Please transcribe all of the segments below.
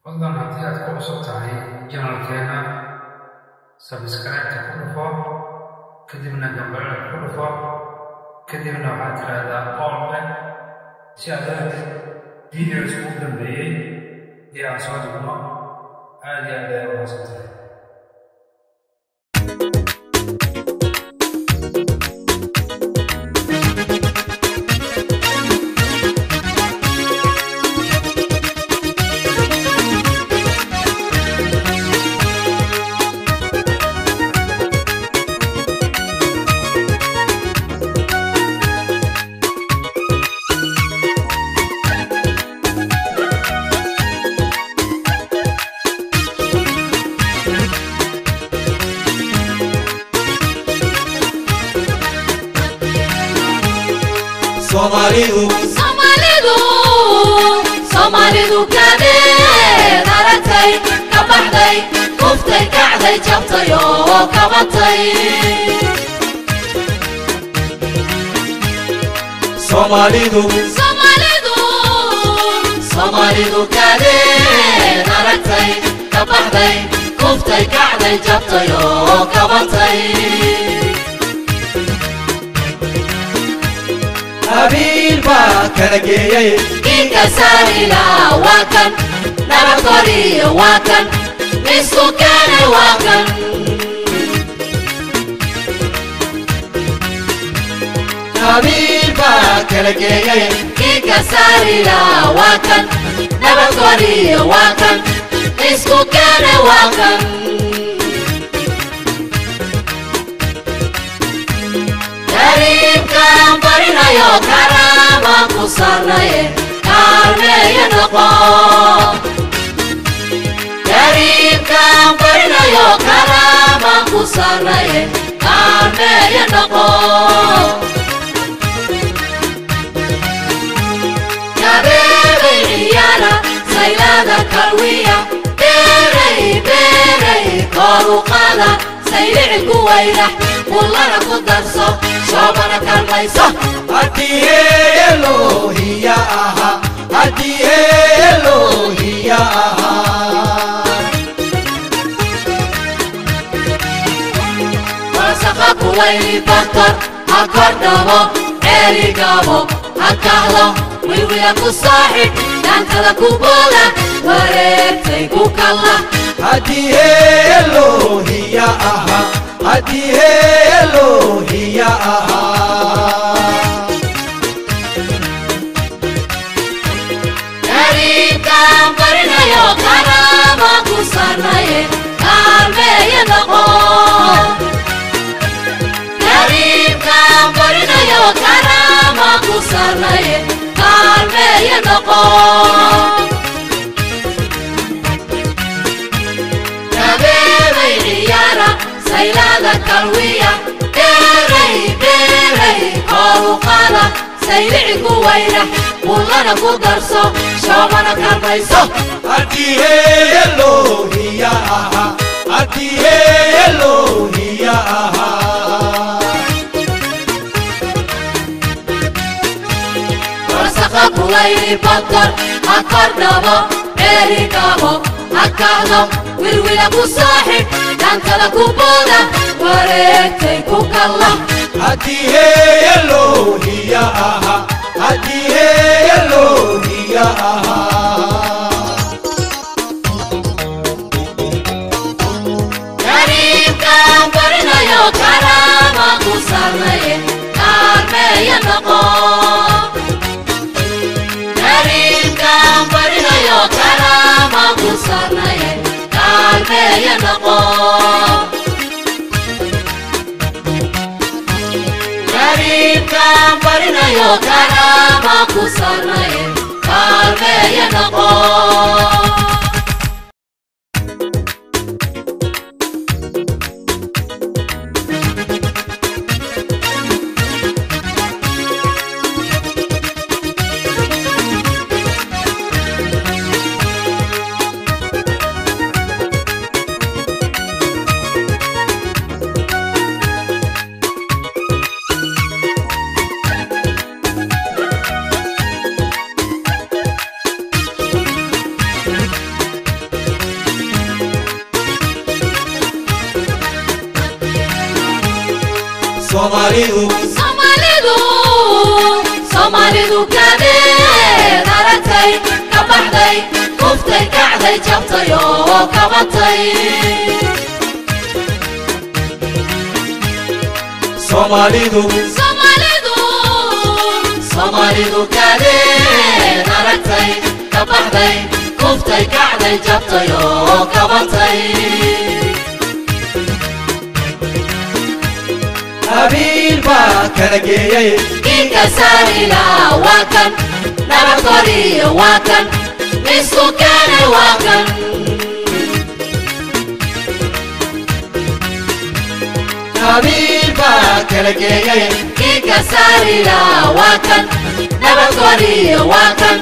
فضلاً هدي ku cusub tahay channelkeena subscribe ku dhufo kadibna gambalka ku dhufo kadibna waxaad tiraahdaa all si aad u hesho videos ugu dambeeyay ee aan soo dhigno aad iyo aad ayay u mahadsantahay. Somalidu kadee daratay ka baxday kuftay kacday jabtay oo kabatay Somalidu kadee daratay ka baxday kuftay kacday jabtay oo kabatay Habiba kalageyay inka sarila wakan nabadori wakan isku kane wakan Habiba kalageyay inka sarila wakan nabadori wakan isku kane wakan Karibkan barinayo karama kusarnaye karmeya noqo Karibkan barinayo karama kusarnaye karmeya noqo Kabebe iyana saylada kalwiya berey koruqada saylici kuwayna kullana ku darso shoobana kalmayso Hadiye Elohiya aha Hadiye Elohiya aha Wasaqa kuwayni bakar hakordhabo erigabo hakahlo wilwila ku saaxib dhankada ku booda wareegtay ku kalla Hadiye Elohiya aha Hadiye Elohiya aha Karibkan barinayo karama kusarnaye karmeya noqo Karibkan barinayo karama kusarnaye karmeya noqo Kabebay iyana saylada kalwiya berey koruqada saylici kuwayna kullana ku darso shoobana kalmayso Hadiye Elohiya aha Hadiye Elohiya aha Wasaqa kuwayni bakar hakordhabo erigabo hakahlo wilwila ku saaxib dhankada ku booda wareegtay ku kalla Hadiye Elohiya aha Hadiye Elohiya aha Karibkan barinayo karama kusarnaye karmeya noqo Karibkan barinayo karama kusarnaye karmeya noqo Karibkan barinayo karama kusarnaye karmeya noqo Somalidu kadeed aragtay ka baxday kuftay kacday jabtay oo kabatay Somalidu kadeed aragtay ka baxday kuftay kacday jabtay oo kabatay Habil ba kala geeyay inka sarila wakan nabadori wakan isku kana wakan Habil ba kala geeyay inka sarila wakan nabadori wakan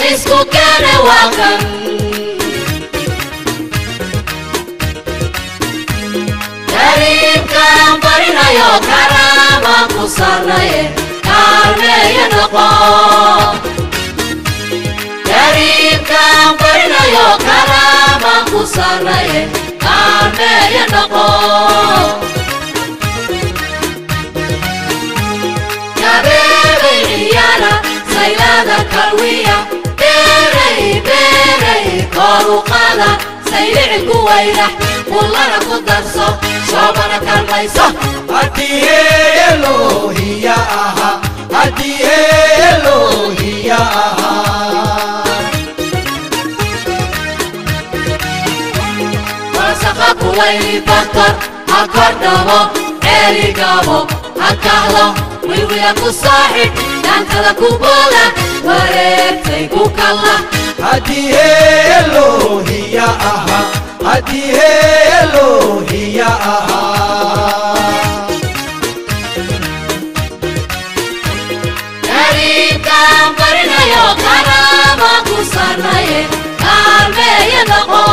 isku kana wakan Karibkan barinayo karama kusarnaye kalmeya noqo Karibkan barinayo karama kusarnaye kalmeya noqo Kabebe iyana saylada kalwiya Berey koruqada saylici kuwayna kullana ku darso shoobana kalmayso Hadiye Elohiya aha Hadiye Elohiya aha Wasaqa kuwayni bakar hakordhabo erigabo hakahlo wilwila ku saaxib dhankada ku booda wareegtay ku kalla Hadiye Elohiya aha Hadiye Elohiya aha Karibkan barinayo karama kusarnaye kalmeya noqo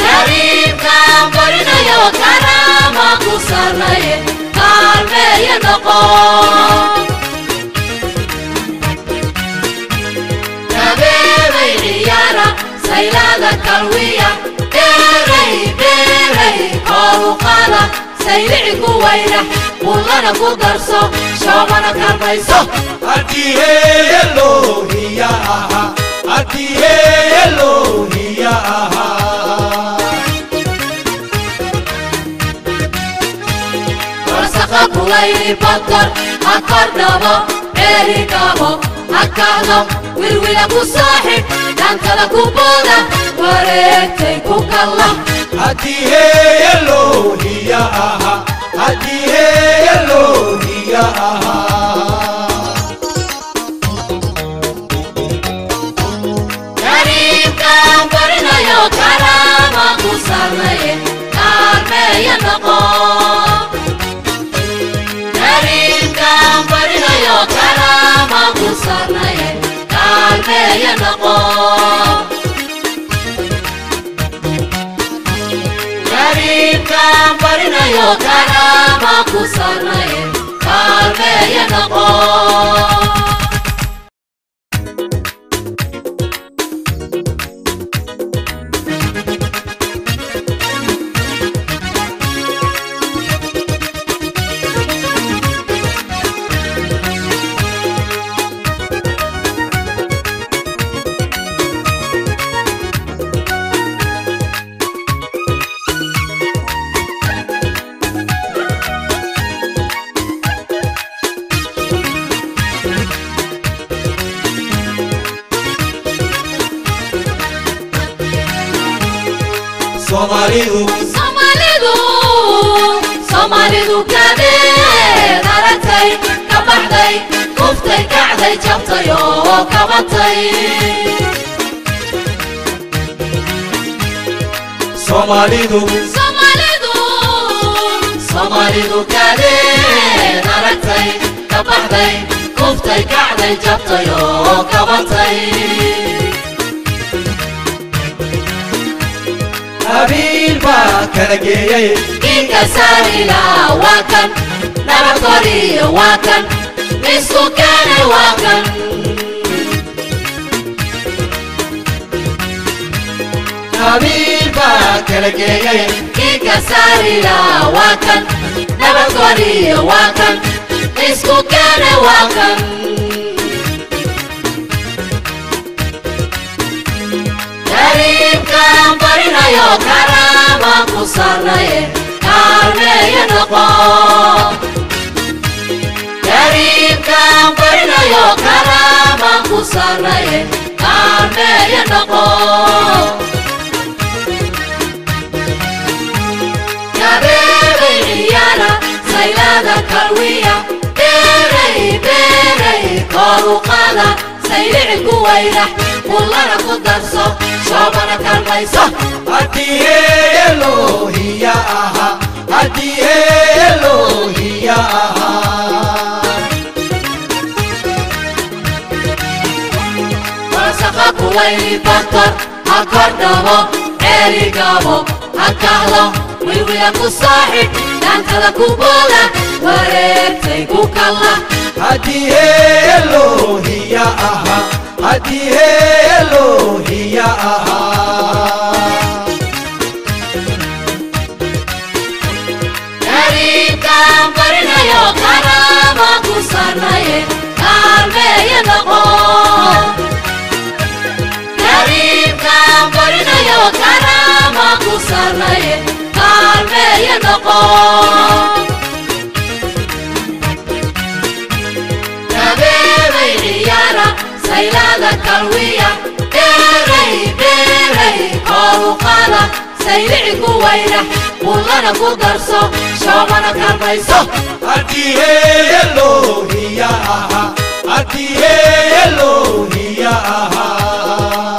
Karibkan barinayo karama kusarnaye kalmeya noqo Kabebay iyana saylada kalwiya Berey koruqada saylici kuwayna kullana ku darso shoobana kalmayso Hadiye Elohiya aha Hadiye Elohiya aha Wasaqa kuwayni bakar hakordhabo erigabo hakahlo wilwila ku saaxib dhankada ku booda wareegtay ku kalla Hadiye Elohiya aha Hadiye Elohiya aha Karibkan barinayo karama kusarnaye kalmeya noqo Karibkan barinayo karama kusarnaye kalmeya noqo Karibkan barinayo karama kusarnaye kalmeya noqo Somalidu kadeed aragtay ka baxday kuftay kacday jabtay oo kabatay Somalidu kadeed aragtay ka baxday kuftay kacday jabtay oo kabatay Habil ba kala geeyay inka sarila wakan nabadori wakan isku kana wakan Habil ba kala geeyay inka كسارنا وكان نبغوري وكان اسكو كان وكان كريم كان برنا يا كرامة كسرنا كارمي ينقى كريم كان برنا يا كرامة كسرنا كارمي ينقى سيلادة كروية بيري بيري كارو قادة سيلع قويلة والله قدرسو شوبنا كالميسو هديه إلهي يا أها هديه إلهي يا أها ورسخة قويلي بطر هكردمو عيري قابو هكاهلو ويوياكو صاحب أنت كوبولا وريتي كوكالا هديه إلهي يا أها هديه إلهي يا أها كريم كان برنا يا كرامة كسرنا كارمي ينقو كريم كان برنا يا كرامة كسرنا كارمي ينقو سيلادة كروية بيري بيري كارو قادة سيلع قويلة والله قدرسو شوبنا كالميسو هديه إلهي يا أها هديه إلهي يا أها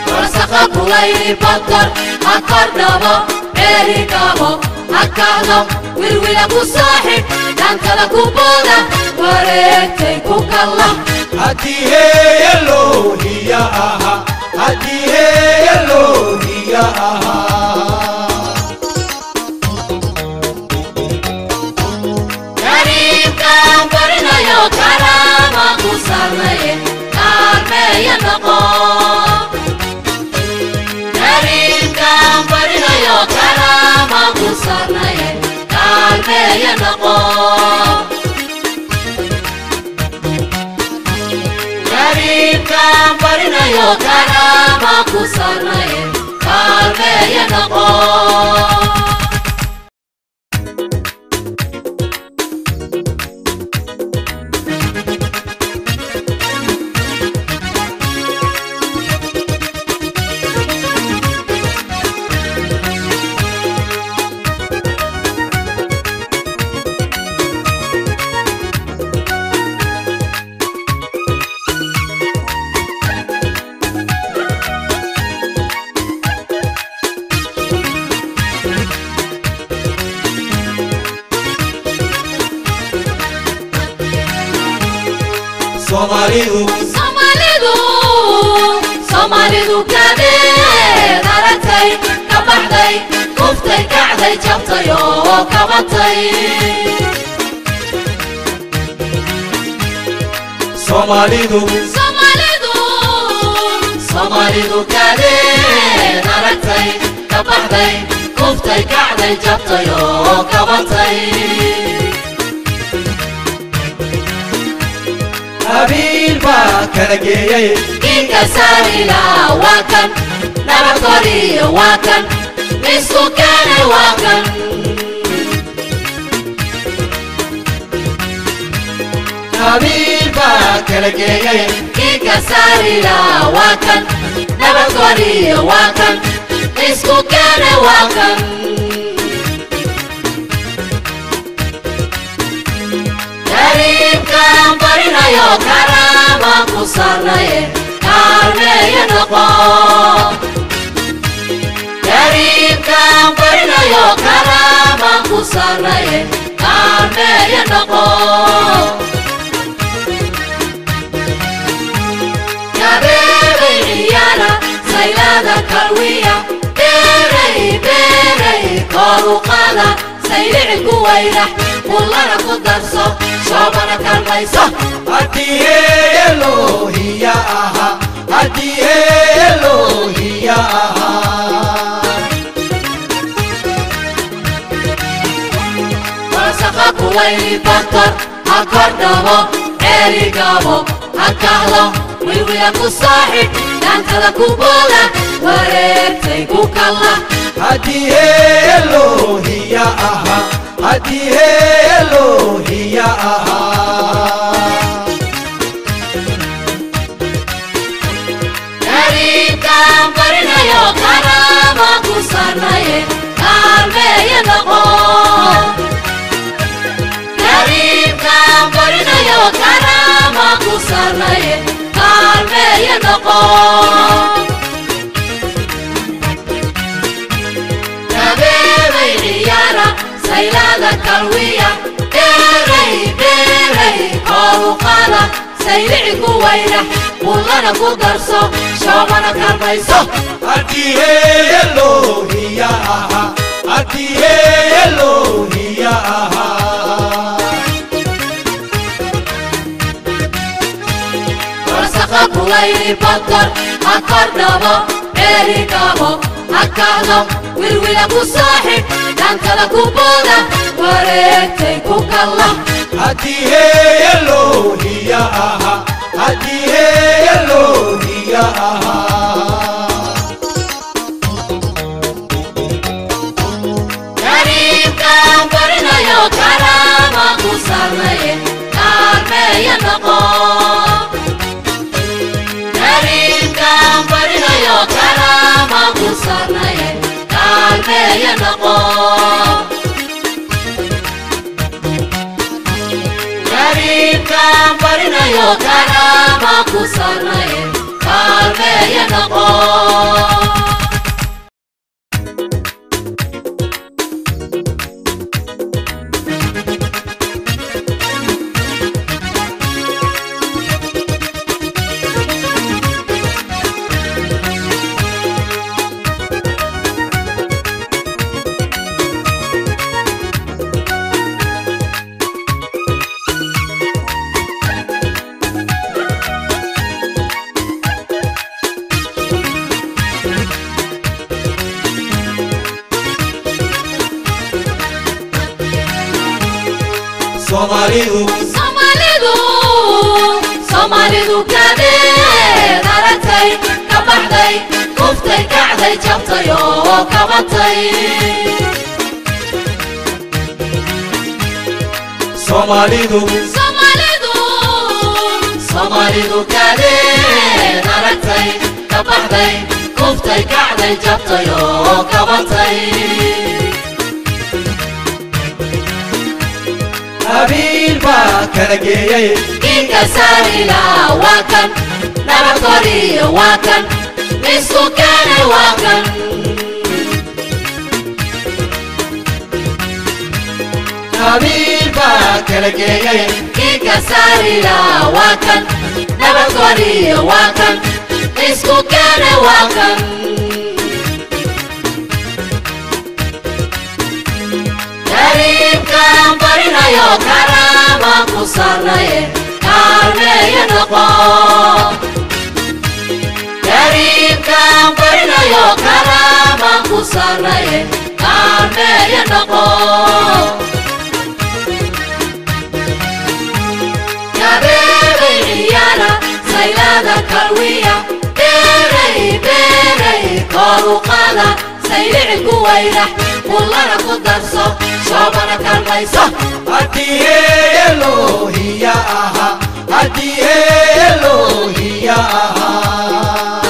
ورسخة قويلي بطر هكردمو عيري قابو هكاهلو ويروياكو صاحب أنت كوبولا وريتي كوكالا هديه إلهي يا أها هديه إلهي يا أها كريم كان برنا يا كرامة كسرنا كارمي ينقو كريم كان برنا يا كرامة كسرنا كارمي ينقو كريم كان برنا يا كرامة كسرنا كارمي ينقو Somalidu kadeed aragtay ka baxday kuftay kacday jabtay oo kabatay Somalidu kadeed aragtay ka baxday kuftay kacday jabtay oo kabatay هابيل باكر جيي كسارنا وكان نبغوري وكان اسكو كان وكان هابيل باكر جيي كسارنا وكان نبغوري وكان اسكو كان وكان كريم كان برنا يا كرامة كسرنا كارمي ينقو كريم كان برنا يا كرامة كسرنا كارمي ينقو يا بيبي عيالة سيلادة كروية بيري بيري كارو قادة سيلع قويلة والله قدرسو شوبنا كالميسو هديه إلهي يا أها هديه إلهي يا كويلي بطر هكردبو عيري قابو هكهلو ويوياكو صاحب دانتا كوبولا وريبتي كوكالا هدي إلهي يا أها هدي إلهي يا أها كريم كام قرنا يو كراما كسرنا يه كارمي ينقو كريم كام قرنا يو كراما كسرنا يه كارمي ينقو سيلادة كالوية بيري بيري كورو قادة سيلعي كويرح والله قدرسو شوبنا كالميسو هدي إلهي يا أها هدي إلهي يا أها ورسخة كويري بطر هكردبو عيري قابو هكهلو ويلويلا كصاحب دانتا كوبولا وريتي كوكالا هدي إلهي يا أها هدي إلهي يا أها كريم كام قرنا يو كراما كسرنا يه كارمي ينقو كريم كام قرنا يو كراما كسرنا يه كارمي ينقو كريم كام قرنا يو كراما كسرنا يه كارمي ينقو Somalidu kadeed aragtay ka baxday kuftay kacday jabtay oo kabatay Somalidu kadeed aragtay ka baxday kuftay kacday jabtay oo kabatay هابيل با كرجيي إنك ساريلا واكن نبطري واكن مسكو كان واكن هابيل با كرجيي إنك ساريلا واكن نبطري واكن مسكو كان واكن كريم كام قرنا يو كراما كسرنا يه كارمي ينقو كريم كام قرنا يو كراما كسرنا يه كارمي ينقو يا بيبي عيالا سيلادة كالوية بيري بيري كورو قادة سيلعي كويرح والله قدرسو شوبنا كالميسو هدي إلهي يا أها هدي إلهي يا أها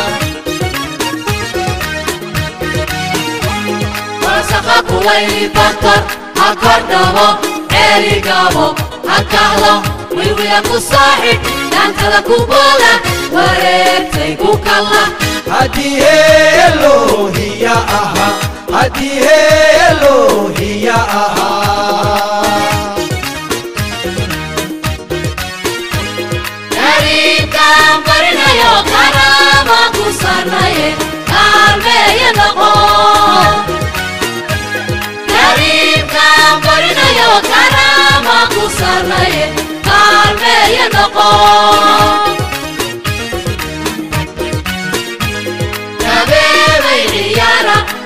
ورسخة كويلي بطر هكردبو عيري قابو هكهلو ويوياكو صاحب دانتا كوبولا وريبتي كوكالا هدي إلهي يا أها هدي إلهي يا أها كريم كام قرنا يو كراما كسرنا يه كارمي ينقو كريم كام قرنا يو كراما كسرنا يه كارمي ينقو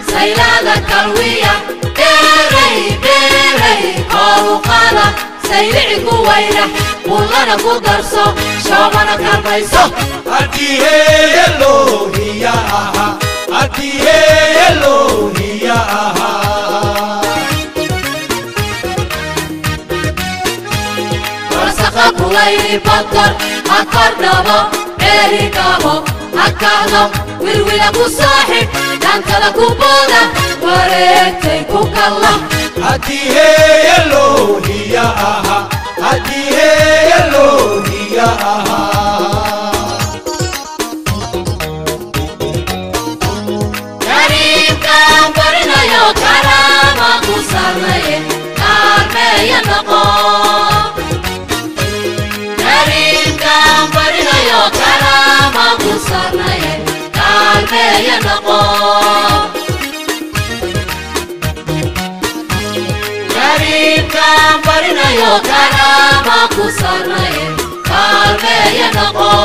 سيلادة كالوية بيري بيري كورو قادة سيلعي قويرة ولنا قدرسو شومنا كرميسو أديه إلهي أها أديه إلهي أها ورسخة كليري بطر أكرنبو عيري كابو أكاظم ويرويلا كصاحب دانت لكو بودا وريتي كوكالله أديه إلهي أها أديه إلهي أها كريم كان برنا يو كرامة كسرني كارمي ينقو كريم كان برنا يو كرامة كسرني كارمي ينقو كريم كان برنا يو كرامة كسرني كارمي ينقو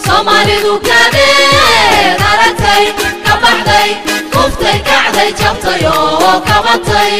Somalidu kadee daratay ka baxday kuftay kacday jabtay oo kabatay